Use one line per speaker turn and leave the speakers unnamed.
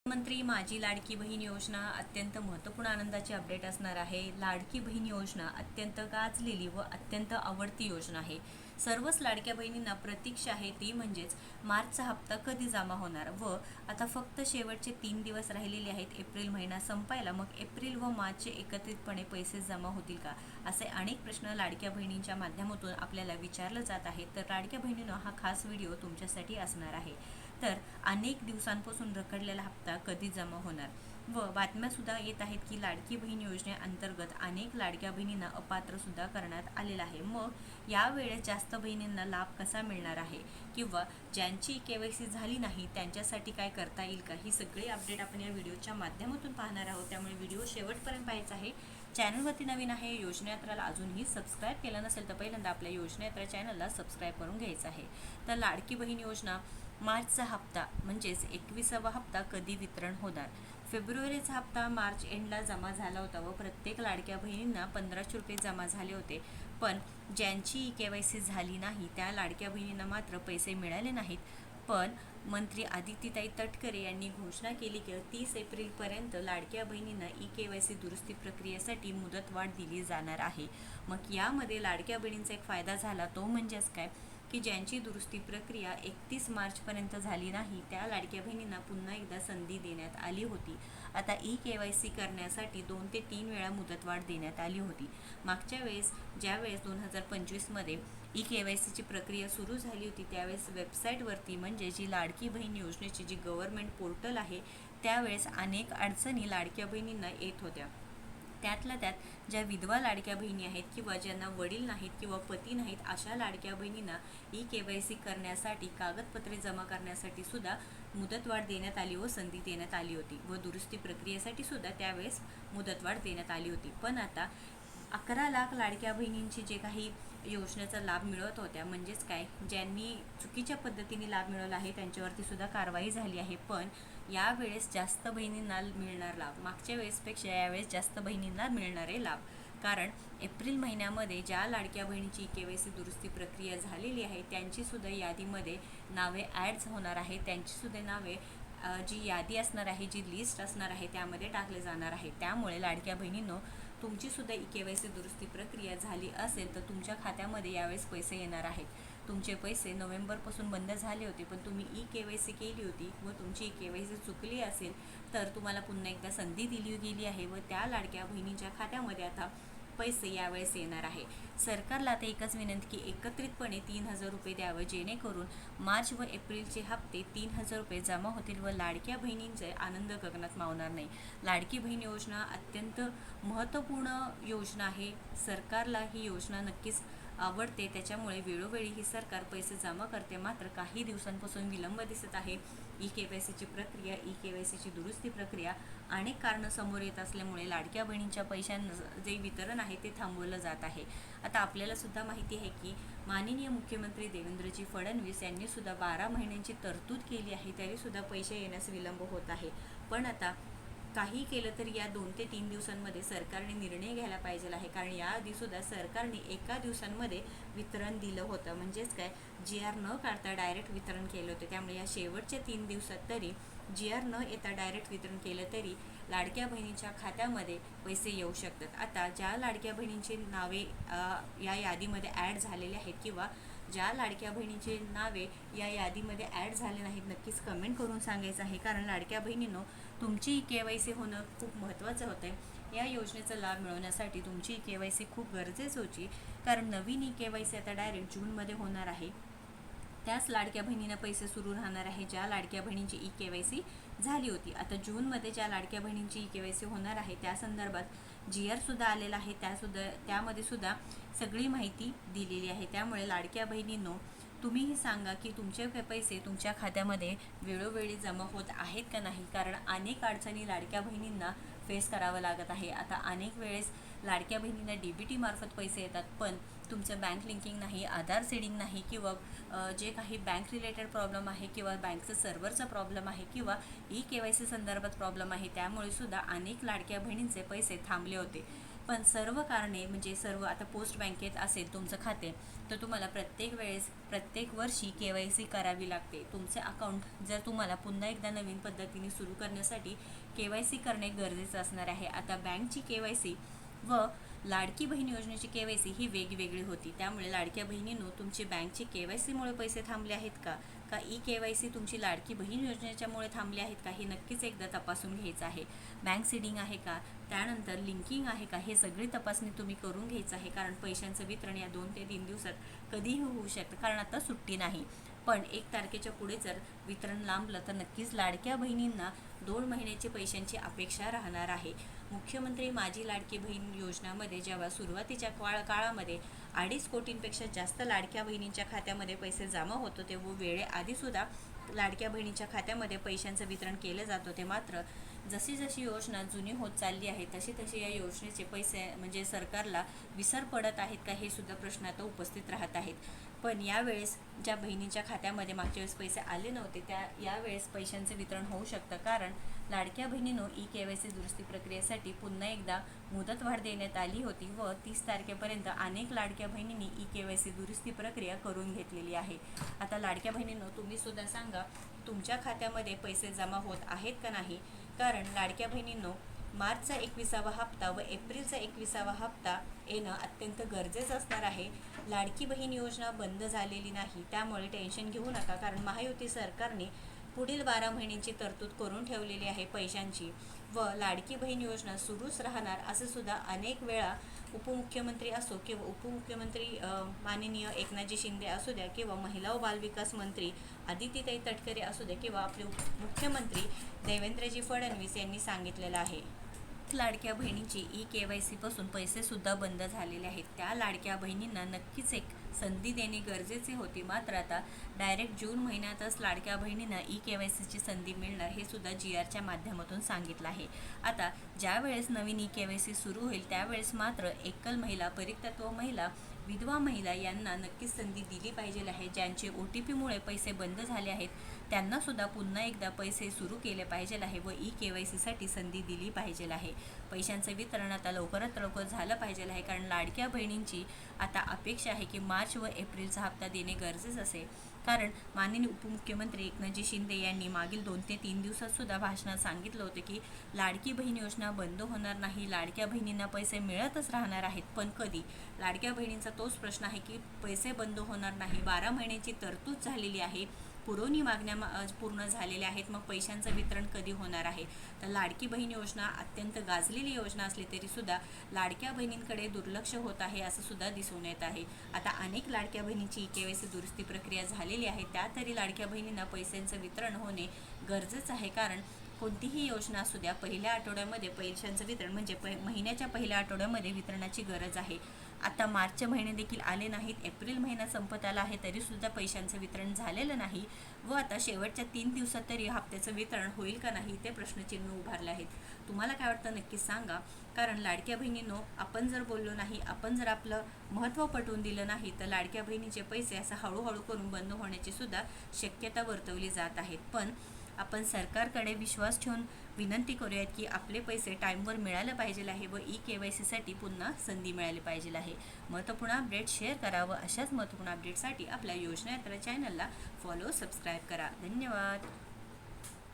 मंत्री माझी लाडकी बहीण योजना अत्यंत महत्त्वपूर्ण आनंदाची अपडेट असणार आहे। लाडकी बहीण योजना अत्यंत गाजलेली व अत्यंत आवडती योजना आहे। सर्वच लाडक्या बहिणींना प्रतीक्षा आहे, ती म्हणजेच मार्चचा हप्ता कधी जमा होणार व आता फक्त शेवटचे 3 दिवस राहिलेले आहेत एप्रिल महिना संपायला। मग एप्रिल व मार्चचे एकत्रितपणे पैसे जमा होतील का, असे अनेक प्रश्न लाडक्या बहिणींच्या माध्यमातून आपल्याला विचारलं जात आहे। तर लाडक्या बहिणींनो, हा खास व्हिडिओ तुमच्यासाठी असणार आहे। तर अनेक दिवसांपासून रखडलेला हप्ता कधी जमा होणार व बातम्या सुद्धा येत आहेत की लाडकी बहीण योजनेअंतर्गत अनेक लाडक्या बहिणींना अपात्र सुद्धा करण्यात आलेला आहे। मग यावेळेस जास्त बहिणींना लाभ कसा मिळणार आहे किंवा ज्यांची KYC झाली नाही त्यांच्यासाठी काय करता येईल का, ही सगळी अपडेट आपण या व्हिडिओच्या माध्यमातून पाहणार आहोत। त्यामुळे व्हिडिओ शेवटपर्यंत पाहायचा आहे। चॅनलवरती नवीन आहे, योजनायात्राला अजूनही सबस्क्राईब केलं नसेल तर पहिल्यांदा आपल्या योजनायात्रा चॅनलला सबस्क्राईब करून घ्यायचं आहे। तर लाडकी बहीण योजना मार्चचा हप्ता म्हणजेच 21वा हप्ता कधी वितरण होणार। फेब्रुवारीचा हप्ता मार्च एंडला जमा झाला होता व प्रत्येक लाडक्या बहिणींना 1500 रुपये जमा झाले होते। पण ज्यांची KYC झाली नाही त्या लाडक्या बहिणींना मात्र पैसे मिळाले नाहीत। पण मंत्री आदित्यताई तटकरे यांनी घोषणा केली की 30 एप्रिलपर्यंत लाडक्या बहिणींना KYC दुरुस्ती प्रक्रियेसाठी मुदतवाढ दिली जाणार आहे। मग यामध्ये लाडक्या बहिणींचा एक फायदा झाला, तो म्हणजेच काय की ज्यांची दुरुस्ती प्रक्रिया 31 मार्चपर्यंत झाली नाही त्या लाडक्या बहिणींना पुन्हा एकदा संधी देण्यात आली होती। आता KYC करण्यासाठी 2 ते 3 वेळा मुदतवाढ देण्यात आली होती। मागच्या वेळेस ज्यावेळेस 2025मध्ये KYCची प्रक्रिया सुरू झाली होती त्यावेळेस वेबसाईटवरती म्हणजे जी लाडकी बहीण योजनेची जी गव्हर्नमेंट पोर्टल आहे त्यावेळेस अनेक अडचणी लाडक्या बहिणींना येत होत्या। त्यातल्या त्यात ज्या विधवा लाडक्या बहिणी आहेत किंवा ज्यांना वडील नाहीत किंवा पती नाहीत अशा लाडक्या बहिणींना KYC करण्यासाठी कागदपत्रे जमा करण्यासाठी सुद्धा मुदतवाढ देण्यात आली व संधी देण्यात आली होती व दुरुस्ती प्रक्रियेसाठी सुद्धा त्यावेळेस मुदतवाढ देण्यात आली होती। पण आता 11 लाख लाडक्या बहिणींची जे काही योजनेचा लाभ मिळत होत्या म्हणजेच काय ज्यांनी चुकीच्या पद्धतीने लाभ मिळवला आहे त्यांच्यावरती सुद्धा कारवाई झाली आहे। पण यावेळेस जास्त बहिणींना मिळणार लाभ, मागच्या वेळेसपेक्षा यावेळेस जास्त बहिणींना मिळणारे लाभ। कारण एप्रिल महिन्यामध्ये ज्या लाडक्या बहिणीची KYC दुरुस्ती प्रक्रिया झालेली आहे त्यांची सुद्धा यादीमध्ये नावे ॲड होणार आहे। त्यांची सुद्धा नावे जी यादी असणार आहे, जी लिस्ट असणार आहे त्यामध्ये टाकले जाणार आहे। त्यामुळे लाडक्या बहिणींनो, तुमची सुद्धा KYC दुरुस्ती प्रक्रिया झाली असेल तर तुमच्या खात्यामध्ये यावेळेस पैसे येणार आहेत। तुमचे पैसे नोव्हेंबरपासून बंद झाले होते पण तुम्ही KYC केली होती व तुमची KYC चुकली असेल तर तुम्हाला पुन्हा एकदा संधी दिली गेली आहे व त्या लाडक्या बहिणींच्या खात्यामध्ये आता पैसे यावेळेस येणार आहे। सरकारला आता एकच विनंती की एकत्रितपणे 3000 रुपये द्यावे जेणेकरून मार्च व एप्रिलचे हप्ते 3000 रुपये जमा होतील व लाडक्या बहिणींचे आनंद गगनात मावणार नाही। लाडकी बहीण योजना अत्यंत महत्त्वपूर्ण योजना आहे। सरकारला ही योजना नक्कीच आवडते, त्याच्यामुळे वेळोवेळी ही सरकार पैसे जमा करते। मात्र काही दिवसांपासून विलंब दिसत आहे। KYCची प्रक्रिया, KYCची दुरुस्ती प्रक्रिया अनेक कारणं समोर येत असल्यामुळे लाडक्या बहिणींच्या पैशांचं जे वितरण आहे ते थांबवलं जात आहे। आता आपल्याला सुद्धा माहिती आहे की माननीय मुख्यमंत्री देवेंद्रजी फडणवीस यांनी सुद्धा 12 महिन्यांची तरतूद केली आहे, तरी सुद्धा पैसे येण्यास विलंब होत आहे। पण आता काही केलं तरी या 2 ते 3 दिवसांमध्ये सरकारने निर्णय घ्यायला पाहिजे आहे। कारण याआधी सुद्धा सरकारने एका दिवसांमध्ये वितरण दिलं होतं, म्हणजेच काय GR न काढता डायरेक्ट वितरण केलं होतं। त्यामुळे या शेवटच्या 3 दिवसात तरी GR न येता डायरेक्ट वितरण केलं तरी लाडक्या बहिणींच्या खात्यामध्ये पैसे येऊ शकतात। आता ज्या लाडक्या बहिणींची नावे या यादीमध्ये ॲड झालेले आहेत किंवा ज्या लाडक्या बहिणींची नावे या यादीमध्ये ॲड झाले नाहीत नक्कीच कमेंट करून सांगायचं आहे। कारण लाडक्या बहिणींनो, तुमची KYC होणं खूप महत्त्वाचं होतं आहे। या योजनेचा लाभ मिळवण्यासाठी तुमची KYC खूप गरजेची होती, कारण नवीन KYC आता डायरेक्ट जूनमध्ये होणार आहे। त्याच लाडक्या बहिणींना पैसे सुरू राहणार आहे ज्या लाडक्या बहिणींची KYC झाली होती। आता जूनमध्ये ज्या लाडक्या बहिणींची KYC होणार आहे त्या संदर्भात GR सुद्धा आलेला आहे, त्यामध्ये सुद्धा सगळी माहिती दिलेली आहे। त्यामुळे लाडक्या बहिणींनो, तुम्हीही सांगा की तुमचे पैसे तुमच्या खात्यामध्ये वेळोवेळी जमा होत आहेत का नाही। कारण अनेक अडचणी लाडक्या बहिणींना फेस करावं लागत आहे। आता अनेक वेळेस लाडक्या बहिणींना DBT मार्फत पैसे येतात पण तुमचं बँक लिंकिंग नाही, आधार सीडिंग नाही किंवा जे काही बँक रिलेटेड प्रॉब्लेम आहे किंवा बँकचं सर्व्हरचा प्रॉब्लेम आहे किंवा KYC संदर्भात प्रॉब्लेम आहे, त्यामुळे सुद्धा अनेक लाडक्या बहिणींचे पैसे थांबले होते। पण सर्व कारणे म्हणजे सर्व आता पोस्ट बँकेत असेल तुमचं खाते तर तुम्हाला प्रत्येक वेळेस प्रत्येक वर्षी KYC करावी लागते. तुमचे अकाउंट जर तुम्हाला पुन्हा एकदा नवीन पद्धतीने सुरू करण्यासाठी KYC करणे गरजेचं असणार आहे. आता बँकची KYC व लाडकी बहीण योजनेची KYC ही वेगवेगळी होती. त्यामुळे लाडक्या बहिणींनो, तुमची बँकची KYC मुळे पैसे थांबले आहेत का KYC तुमची लाडकी बहीण योजनेच्यामुळे थांबले आहेत का, हे नक्कीच एकदा तपासून घ्यायचं आहे. बँक सीडिंग आहे का, त्यानंतर लिंकिंग आहे का, हे सगळी तपासणी तुम्ही करून घ्यायचं आहे. कारण पैशांचं वितरण या 2 ते 3 दिवसात कधीही होऊ शकतं, कारण आता सुट्टी नाही. पण 1 तारखेच्या पुढे जर वितरण लांबलं तर नक्कीच लाडक्या बहिणींना 2 महिन्याचे पैशांची अपेक्षा राहणार आहे. मुख्यमंत्री माझी लाडकी बहीण योजनामध्ये जेव्हा सुरुवातीच्या काळामध्ये 2.5 कोटींपेक्षा जास्त लाडक्या बहिणींच्या खात्यामध्ये पैसे जमा होत होते व वेळेआधीसुद्धा लाडक्या बहिणीच्या खात्यामध्ये पैशांचं वितरण केलं जात होते. मात्र जशी जशी योजना जुनी होत चालली आहे तशी तशी या योजनेचे पैसे म्हणजे सरकारला विसर पडत आहेत का, हे सुद्धा प्रश्न आता उपस्थित राहत आहेत. पण यावेळेस ज्या बहिणीच्या खात्यामध्ये मागच्या वेळेस पैसे आले नव्हते त्या यावेळेस पैशांचे वितरण होऊ शकतं. कारण लाडक्या बहिणींनो, KYC दुरुस्ती प्रक्रियेसाठी पुन्हा एकदा मुदतवाढ देण्यात आली होती व 30 तारखेपर्यंत अनेक लाडक्या बहिणींनी KYC दुरुस्ती प्रक्रिया करून घेतलेली आहे. आता लाडक्या बहिणींनो, तुम्ही सुद्धा सांगा तुमच्या खात्यामध्ये पैसे जमा होत आहेत का नाही. कारण लाडक्या बहिणींनो, मार्चचा 21वा हप्ता व एप्रिलचा 21वा हप्ता येणं अत्यंत गरजेचं असणार आहे. लाडकी बहीण योजना बंद झालेली नाही, त्यामुळे टेन्शन घेऊ नका. कारण महायुती सरकारने पुढील 12 महिन्यांची तरतूद करून ठेवलेली आहे पैशांची व लाडकी बहीण योजना सुरूच राहणार असं सुद्धा अनेक वेळा उपमुख्यमंत्री असो किंवा उपमुख्यमंत्री माननीय एकनाथजी शिंदे असू द्या किंवा महिला व बालविकास मंत्री आदितीताई तटकरे असू द्या किंवा आपले मुख्यमंत्री देवेंद्रजी फडणवीस यांनी सांगितलेलं आहे. लाडक्या बहिणींची KYC पासून पैसे सुद्धा बंद झालेले आहेत. त्या लाडक्या बहिणींना नक्कीच एक संधी देणे गरजेचे होते. मात्र आता डायरेक्ट जून महिन्यातच लाडक्या बहिणींना KYCची संधी मिळणार हे सुद्धा GRच्या माध्यमातून सांगितलं आहे. आता ज्या वेळेस नवीन KYC सुरू होईल त्यावेळेस मात्र एकल महिला, परित्यक्ता महिला, विधवा महिला यांना नक्कीच संधी दिली पाहिजे आहे. ज्यांचे OTPमुळे पैसे बंद झाले आहेत त्यांना सुद्धा पुन्हा एकदा पैसे सुरू केले पाहिजे आहे व KYCसाठी संधी दिली पाहिजे आहे. पैशांचं वितरण आता लवकरात लवकर झालं पाहिजे आहे. कारण लाडक्या बहिणींची आता अपेक्षा आहे की मार्च व एप्रिलचा हप्ता देणे गरजेचं असेल. कारण माननीय उपमुख्यमंत्री एकनाथजी शिंदे यांनी मागील 2 ते 3 दिवसात सुद्धा भाषणात सांगितलं होतं की लाडकी बहीण योजना बंद होणार नाही, लाडक्या बहिणींना पैसे मिळतच राहणार आहेत. पण कधी? लाडक्या बहिणींचा तोच प्रश्न आहे की पैसे बंद होणार नाही, 12 महिन्याची तरतूद झालेली आहे, पुरवणी मागण्या पूर्ण झालेल्या आहेत, मग पैशांचं वितरण कधी होणार आहे. तर लाडकी बहीण योजना अत्यंत गाजलेली योजना असली तरी सुद्धा लाडक्या बहिणींकडे दुर्लक्ष होत आहे असं सुद्धा दिसून येत आहे. आता अनेक लाडक्या बहिणींची KYC दुरुस्ती प्रक्रिया झालेली आहे, त्या तरी लाडक्या बहिणींना पैशांचं वितरण होणे गरजेचं आहे. कारण कोणतीही योजना असू द्या, पहिल्या आठवड्यामध्ये पैशांचं वितरण म्हणजे महिन्याच्या पहिल्या आठवड्यामध्ये वितरणाची गरज आहे. आता मार्चचे महिने देखील आले नाहीत, एप्रिल महिना संपत आला आहे तरीसुद्धा पैशांचं वितरण झालेलं नाही व आता शेवटच्या 3 दिवसात तरी हप्त्याचं वितरण होईल का नाही ते प्रश्नचिन्ह उभारले आहेत. तुम्हाला काय वाटतं नक्कीच सांगा. कारण लाडक्या बहिणींनो, आपण जर बोललो नाही, आपण जर आपलं महत्त्व पटवून दिलं नाही तर लाडक्या बहिणीचे पैसे असं हळूहळू करून बंद होण्याची सुद्धा शक्यता वर्तवली जात आहेत. पण आपण सरकारकडे विश्वास ठेवून विनंती करूयात की आपले पैसे टाईमवर मिळालं पाहिजे आहे व KYCसाठी पुन्हा संधी मिळाली पाहिजे आहे. महत्त्वपूर्ण अपडेट शेअर करा व अशाच महत्त्वपूर्ण अपडेटसाठी आपल्या योजना यात्रा चॅनलला फॉलो, सबस्क्राईब करा. धन्यवाद.